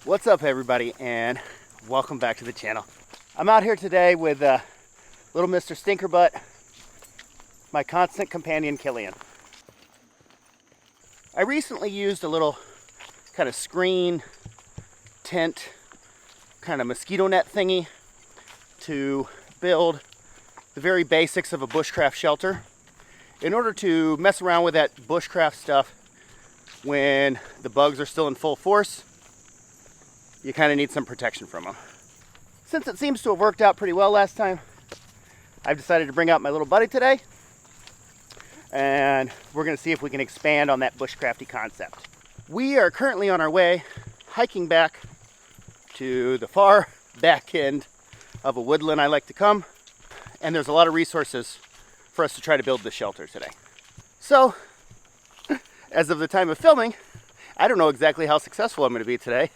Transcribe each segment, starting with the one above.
What's up, everybody, and welcome back to the channel. I'm out here today with little Mr. Stinkerbutt, my constant companion Killian. I recently used a little kind of screen tent, kind of mosquito net thingy to build the very basics of a bushcraft shelter. In order to mess around with that bushcraft stuff when the bugs are still in full force, you kind of need some protection from them. Since it seems to have worked out pretty well last time, I've decided to bring out my little buddy today, and we're going to see if we can expand on that bushcrafty concept. We are currently on our way hiking back to the far back end of a woodland I like to come, and there's a lot of resources for us to try to build this shelter today. So, as of the time of filming, I don't know exactly how successful I'm going to be today.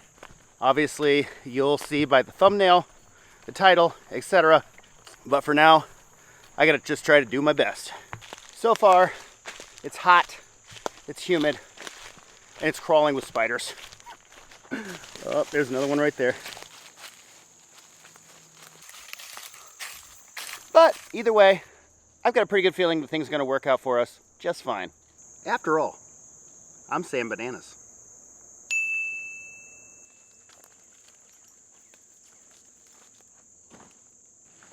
Obviously, you'll see by the thumbnail, the title, etc. But for now, I gotta just try to do my best. So far, it's hot, it's humid, and it's crawling with spiders. Oh, there's another one right there. But either way, I've got a pretty good feeling that things are gonna work out for us just fine. After all, I'm saying bananas.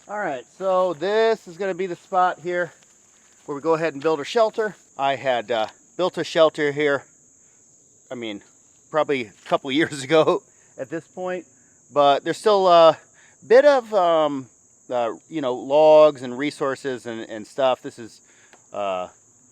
Alright, so this is going to be the spot here where we go ahead and build our shelter. I had built a shelter here, probably a couple years ago at this point, but there's still a bit of, logs and resources and stuff. This is,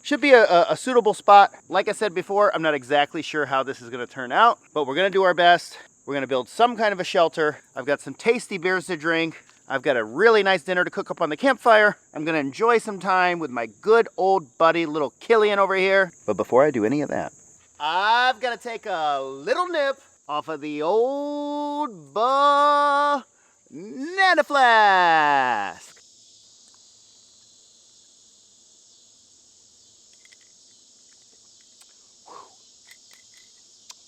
should be a suitable spot. Like I said before, I'm not exactly sure how this is going to turn out, but we're going to do our best. We're going to build some kind of a shelter. I've got some tasty beers to drink. I've got a really nice dinner to cook up on the campfire. I'm gonna enjoy some time with my good old buddy, little Killian over here. But before I do any of that, I've gotta take a little nip off of the old banana flask.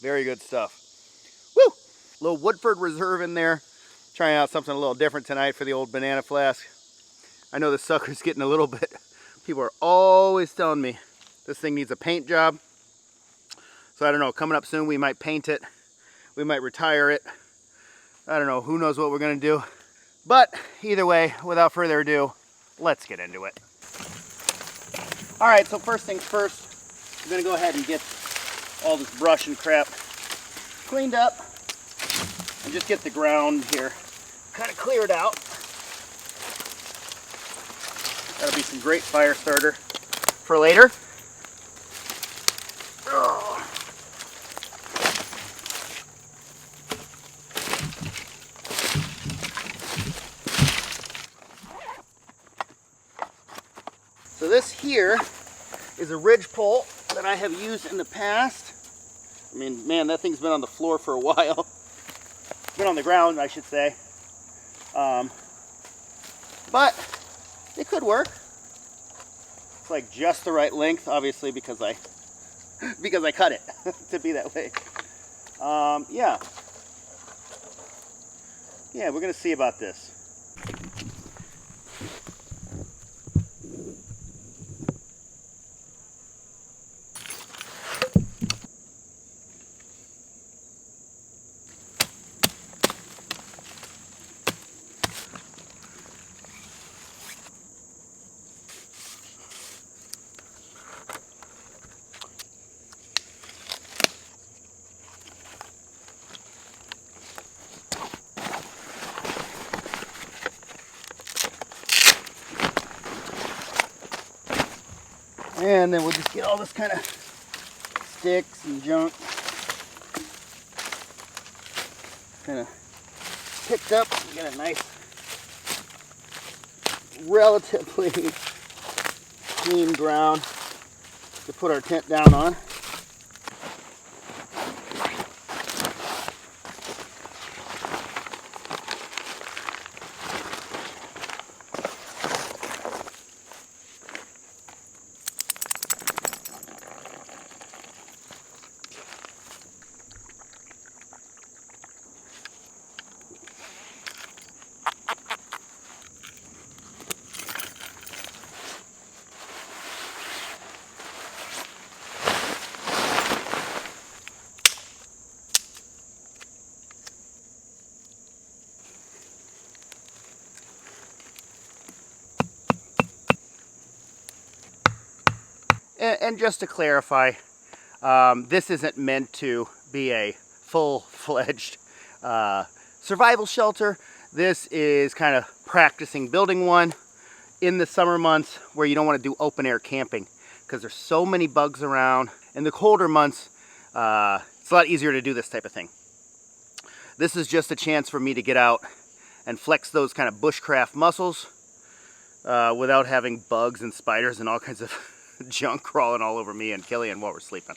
Very good stuff. Woo! Little Woodford Reserve in there. Trying out something a little different tonight for the old banana flask. I know this sucker's getting a little bit, people are always telling me this thing needs a paint job. So I don't know, coming up soon we might paint it. We might retire it. I don't know, who knows what we're gonna do. But either way, without further ado, let's get into it. All right, so first things first, I'm gonna go ahead and get all this brush and crap cleaned up and just get the ground here kind of cleared out. That'll be some great fire starter for later. Oh. So this here is a ridge pole that I have used in the past. I mean, man, that thing's been on the floor for a while. Been on the ground, I should say. But it could work. It's like just the right length, obviously, because I cut it to be that way. Yeah, we're gonna see about this. And then we'll just get all this kind of sticks and junk kind of picked up. We got a nice, relatively clean ground to put our tent down on. And just to clarify, this isn't meant to be a full-fledged survival shelter. This is kind of practicing building one in the summer months where you don't want to do open air camping because there's so many bugs around. In the colder months, it's a lot easier to do this type of thing. This is just a chance for me to get out and flex those kind of bushcraft muscles without having bugs and spiders and all kinds of junk crawling all over me and Killian while we're sleeping.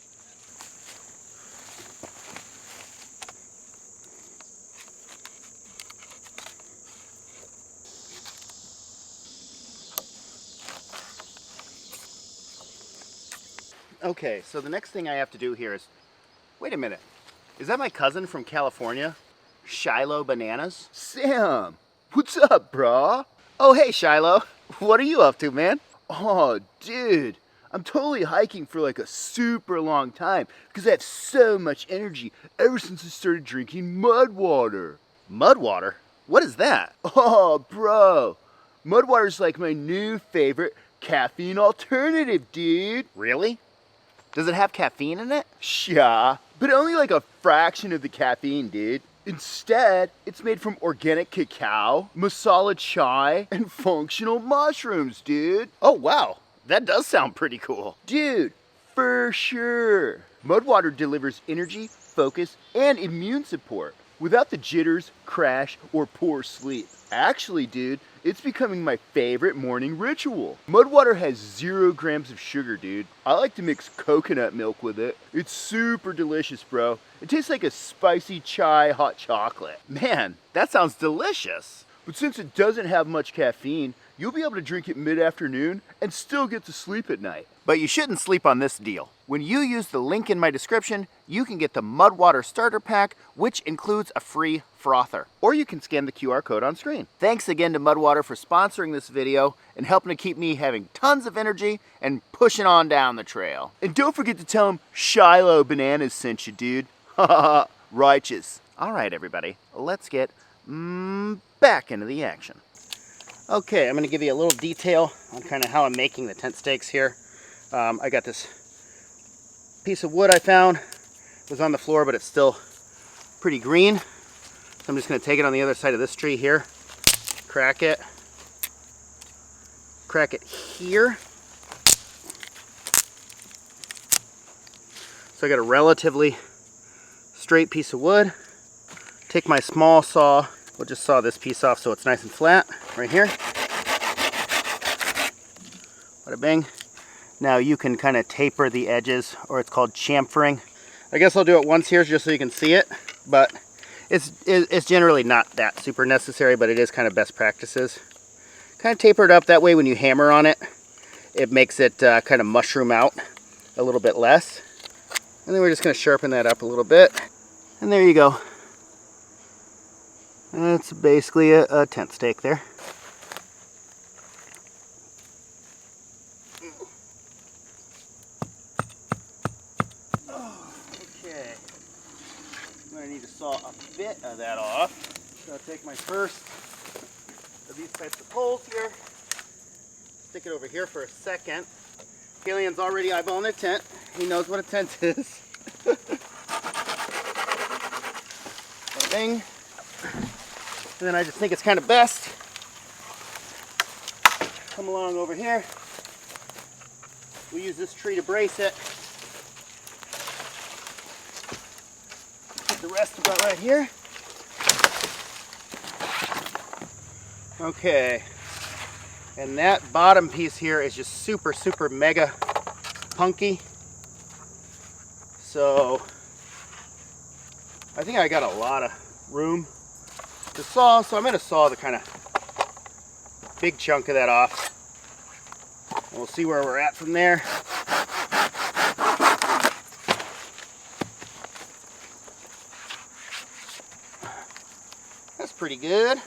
Okay, so the next thing I have to do here is, wait a minute, is that my cousin from California? Shiloh Bananas? Sam, what's up, brah? Oh, hey, Shiloh. What are you up to, man? Oh, dude, I'm totally hiking for like a super long time because I have so much energy ever since I started drinking mud water. Mud water? What is that? Oh, bro, mud water's like my new favorite caffeine alternative, dude. Really? Does it have caffeine in it? Yeah, but only like a fraction of the caffeine, dude. Instead, it's made from organic cacao, masala chai, and functional mushrooms, dude. Oh, wow. That does sound pretty cool. Dude, for sure. Mudwater delivers energy, focus, and immune support without the jitters, crash, or poor sleep. Actually, dude, it's becoming my favorite morning ritual. Mudwater has 0 grams of sugar, dude. I like to mix coconut milk with it. It's super delicious, bro. It tastes like a spicy chai hot chocolate. Man, that sounds delicious. But since it doesn't have much caffeine, you'll be able to drink it mid-afternoon and still get to sleep at night. But you shouldn't sleep on this deal. When you use the link in my description, you can get the Mudwater Starter Pack, which includes a free frother. Or you can scan the QR code on screen. Thanks again to Mudwater for sponsoring this video and helping to keep me having tons of energy and pushing on down the trail. And don't forget to tell them Shiloh Bananas sent you, dude. Haha, righteous. All right, everybody, let's get back into the action. Okay, I'm going to give you a little detail on kind of how I'm making the tent stakes here. I got this piece of wood I found. It was on the floor, but it's still pretty green. So I'm just going to take it on the other side of this tree here, crack it here. So I got a relatively straight piece of wood. Take my small saw. We'll just saw this piece off so it's nice and flat right here. Bada bing. Now you can kind of taper the edges, or it's called chamfering. I guess I'll do it once here just so you can see it, but it's generally not that super necessary, but it is kind of best practices. Kind of taper it up, that way when you hammer on it, it makes it kind of mushroom out a little bit less. And then we're just going to sharpen that up a little bit. And there you go. That's basically a tent stake there. Okay. I'm going to need to saw a bit of that off. So I'll take my first of these types of poles here. Stick it over here for a second. Killian's already eyeballing a tent. He knows what a tent is. Bing. And then I just think it's kind of best. Come along over here. We use this tree to brace it. Put the rest about right here. Okay. And that bottom piece here is just super, super mega punky. So I think I got a lot of room to saw, so I'm going to saw the kind of big chunk of that off. And we'll see where we're at from there. That's pretty good.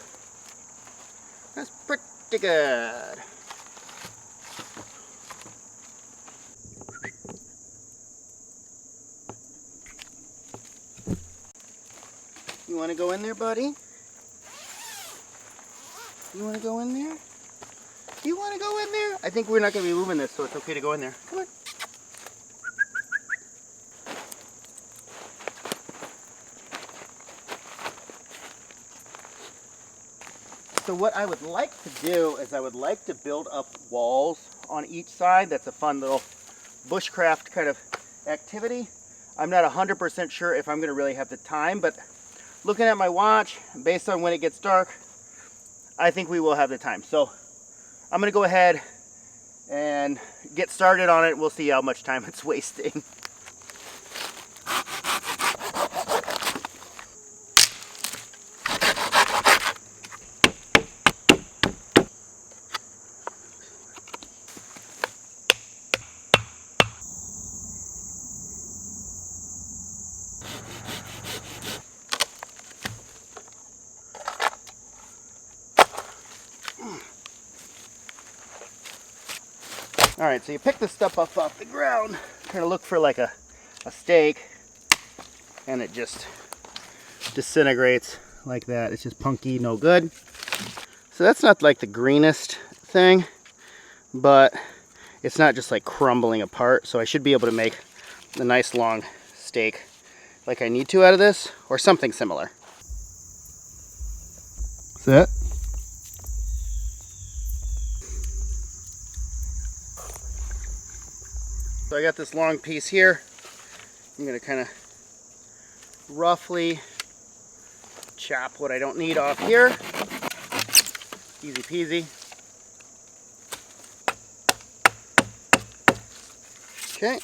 That's pretty good. You want to go in there, buddy? You want to go in there? You want to go in there? I think we're not going to be moving this, so it's okay to go in there. Come on. So what I would like to do is I would like to build up walls on each side. That's a fun little bushcraft kind of activity. I'm not 100% sure if I'm going to really have the time, but looking at my watch, based on when it gets dark, I think we will have the time. So I'm going to go ahead and get started on it. We'll see how much time it's wasting. All right, so you pick this stuff up off the ground, kind of look for like a stake, and it just disintegrates like that. It's just punky, no good. So that's not like the greenest thing, but it's not just like crumbling apart. So I should be able to make a nice long stake like I need to out of this, or something similar. That's it. So I got this long piece here. I'm going to kind of roughly chop what I don't need off here. Easy peasy. Okay.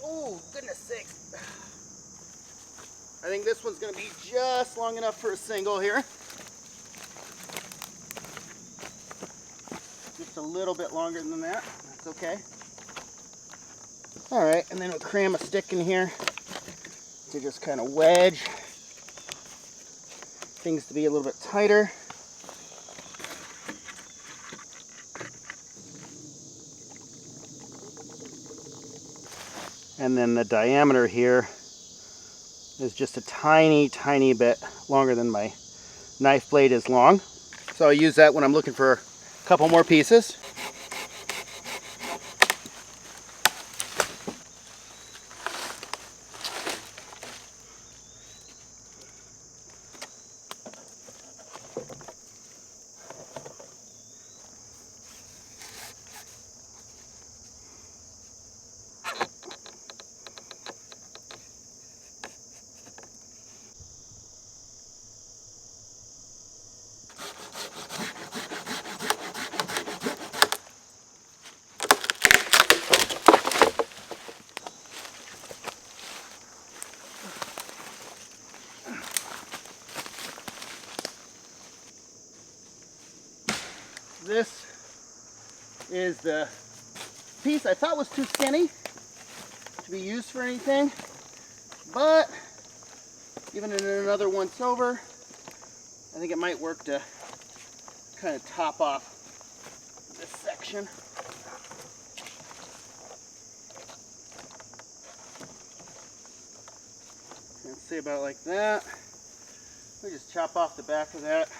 Oh, goodness sakes. I think this one's going to be just long enough for a single here. Just a little bit longer than that. That's okay. All right, and then we'll cram a stick in here to just kind of wedge things to be a little bit tighter. And then the diameter here is just a tiny, tiny bit longer than my knife blade is long. So I use that when I'm looking for a couple more pieces. This is the piece I thought was too skinny to be used for anything, but giving it another once over, I think it might work to kind of top off this section. And say about like that. We just chop off the back of that.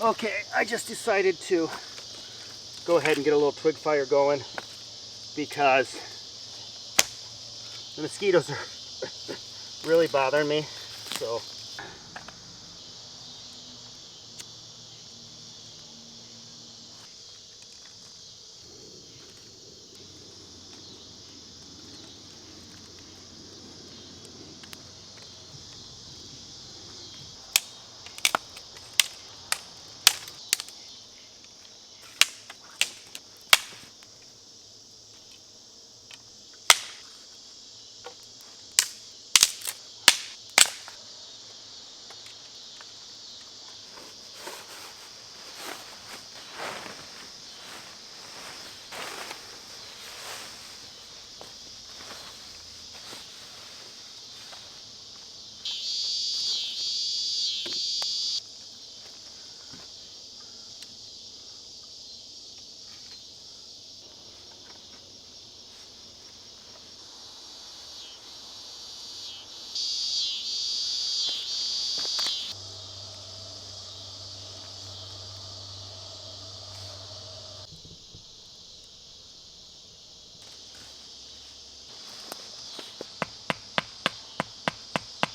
Okay, I just decided to go ahead and get a little twig fire going because the mosquitoes are really bothering me. So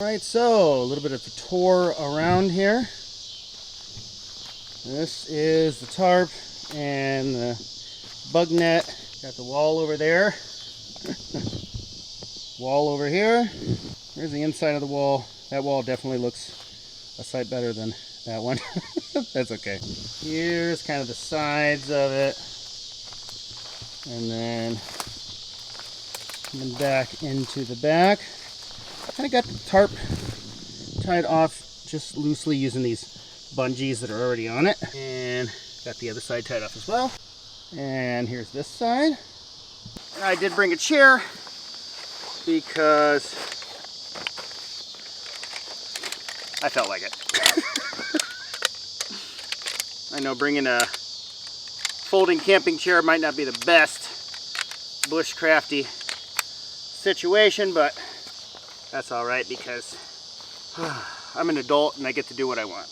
alright, so a little bit of a tour around here. This is the tarp and the bug net. Got the wall over there. Wall over here. Here's the inside of the wall. That wall definitely looks a sight better than that one. That's okay. Here's kind of the sides of it. And then coming back into the back. Kind of got the tarp tied off just loosely using these bungees that are already on it. And got the other side tied off as well. And here's this side. And I did bring a chair because I felt like it. I know bringing a folding camping chair might not be the best bushcrafty situation, but that's all right because I'm an adult and I get to do what I want.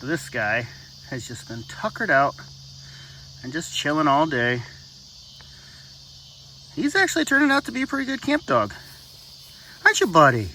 This guy has just been tuckered out and just chilling all day. He's actually turning out to be a pretty good camp dog. Aren't you, buddy?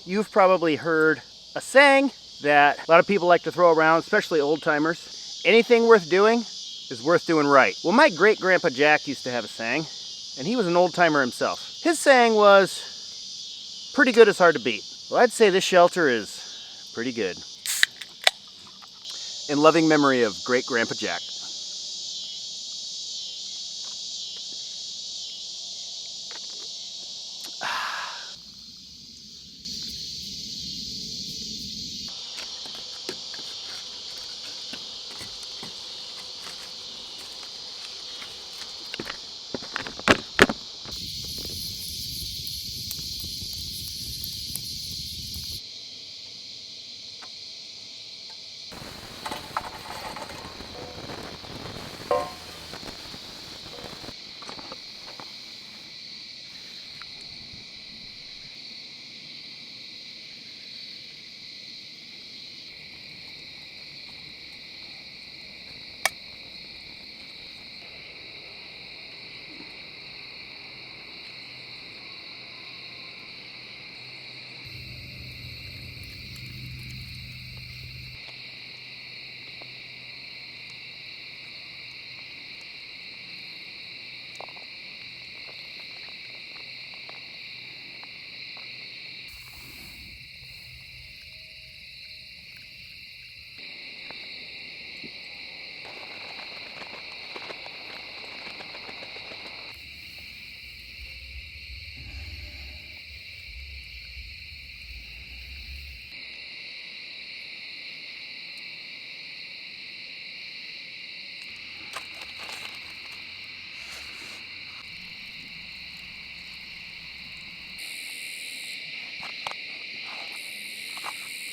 You've probably heard a saying that a lot of people like to throw around, especially old timers. Anything worth doing is worth doing right. Well, my great grandpa Jack used to have a saying, and he was an old timer himself. His saying was, pretty good is hard to beat. Well, I'd say this shelter is pretty good. In loving memory of great grandpa Jack.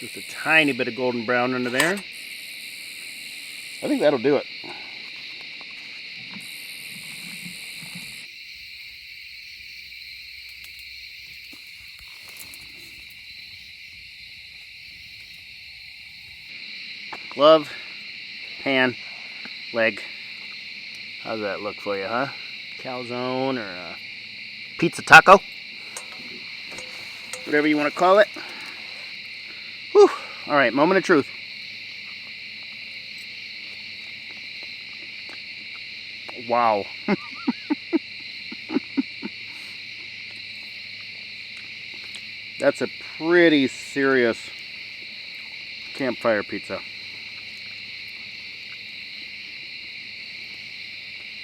Just a tiny bit of golden brown under there. I think that'll do it. Glove, pan, leg. How's that look for you, huh? Calzone or a pizza taco? Whatever you want to call it. Whew. All right, moment of truth. Wow. That's a pretty serious campfire pizza.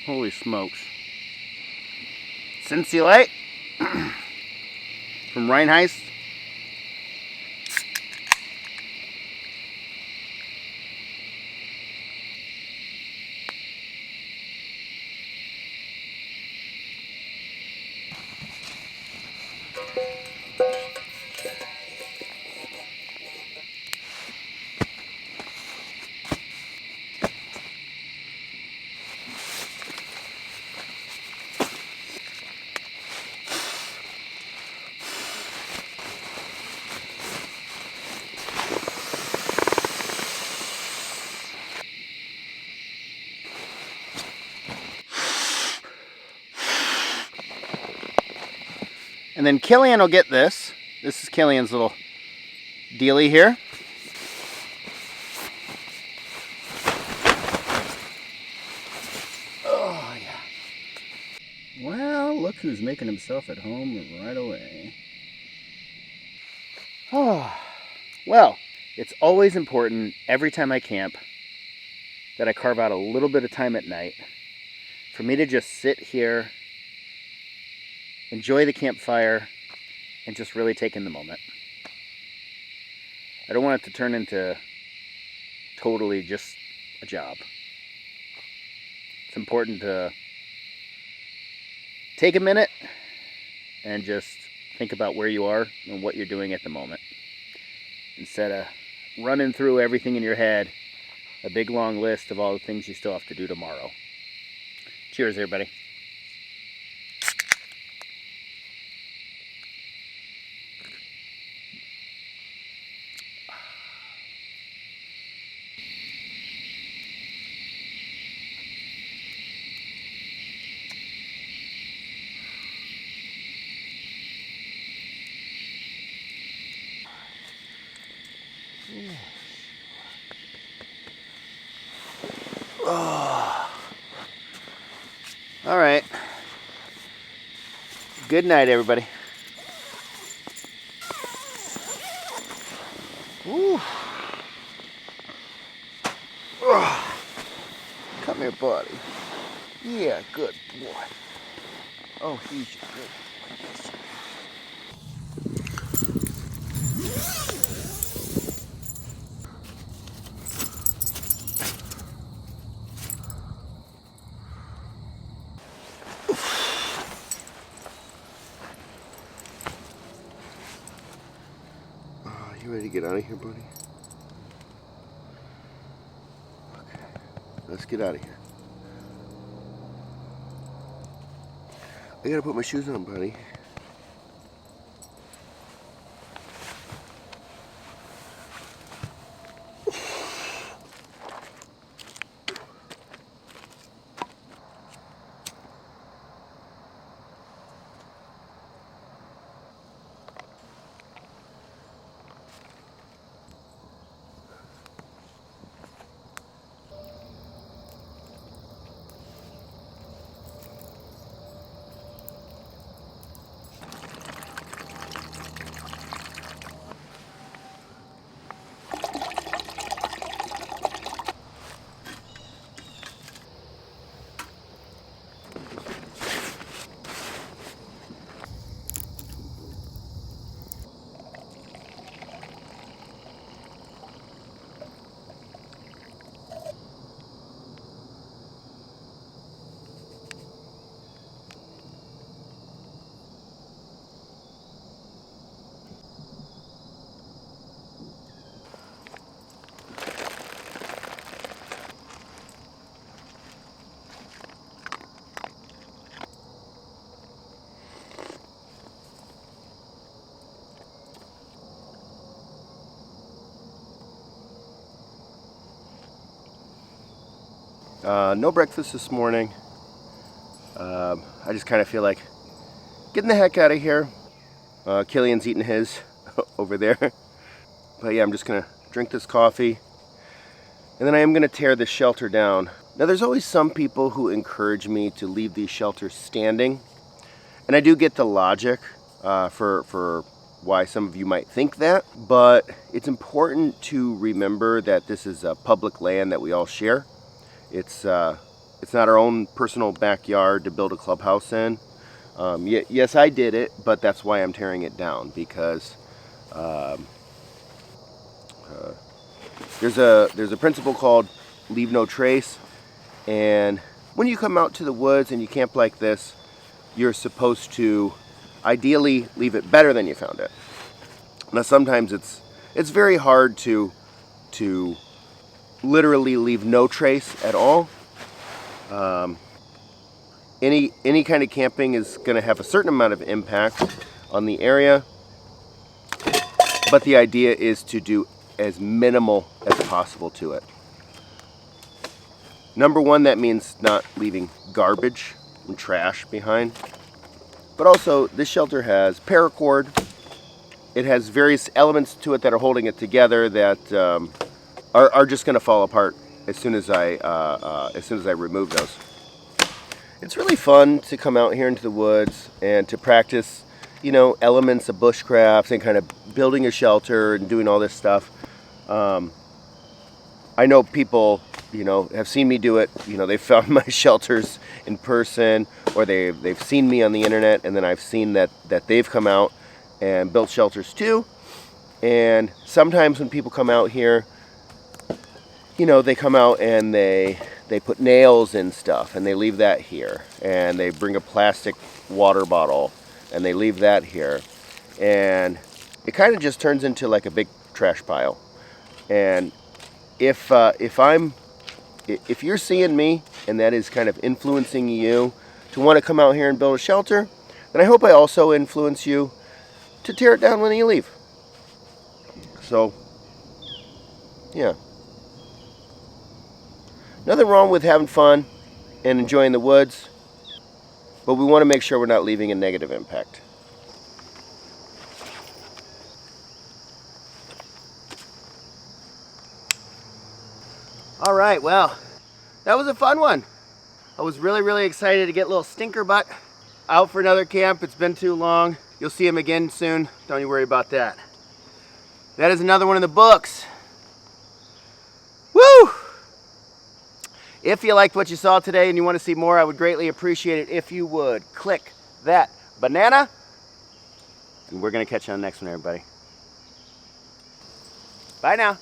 Holy smokes. Cincy Light from Reinheist. And then Killian will get this. This is Killian's little dealie here. Oh, yeah. Well, look who's making himself at home right away. Oh, well, it's always important every time I camp that I carve out a little bit of time at night for me to just sit here, enjoy the campfire, and just really take in the moment. I don't want it to turn into totally just a job. It's important to take a minute and just think about where you are and what you're doing at the moment, instead of running through everything in your head, a big long list of all the things you still have to do tomorrow. Cheers, everybody. Oh. All right. Good night, everybody. Woo. Oh. Come here, buddy. Yeah, good boy. Oh, he's good boy. You ready to get out of here, buddy? Okay, let's get out of here. I gotta put my shoes on, buddy. No breakfast this morning. I just kind of feel like getting the heck out of here. Killian's eating his over there. But yeah, I'm just gonna drink this coffee, and then I am gonna tear this shelter down. Now there's always some people who encourage me to leave these shelters standing, and I do get the logic for why some of you might think that, but it's important to remember that this is a public land that we all share. It's not our own personal backyard to build a clubhouse in. Yes, I did it, but that's why I'm tearing it down, because there's a principle called leave no trace, and when you come out to the woods and you camp like this, you're supposed to ideally leave it better than you found it. Now sometimes it's very hard to literally leave no trace at all. Any kind of camping is going to have a certain amount of impact on the area, but the idea is to do as minimal as possible to it. Number one, that means not leaving garbage and trash behind. But also, this shelter has paracord. It has various elements to it that are holding it together that are just going to fall apart as soon as I remove those. It's really fun to come out here into the woods and to practice, elements of bushcraft and kind of building a shelter and doing all this stuff. I know people, have seen me do it. They've found my shelters in person, or they've seen me on the internet, and then I've seen that they've come out and built shelters too. And sometimes when people come out here, they come out and they put nails in stuff, and they leave that here, and they bring a plastic water bottle and they leave that here, and it kind of just turns into like a big trash pile. And if you're seeing me and that is kind of influencing you to want to come out here and build a shelter, then I hope I also influence you to tear it down when you leave. So yeah, nothing wrong with having fun and enjoying the woods, but we want to make sure we're not leaving a negative impact. All right, well, that was a fun one. I was really, really excited to get little Stinker Butt out for another camp. It's been too long. You'll see him again soon. Don't you worry about that. That is another one in the books. Woo! If you liked what you saw today and you want to see more, I would greatly appreciate it if you would click that banana. And we're going to catch you on the next one, everybody. Bye now.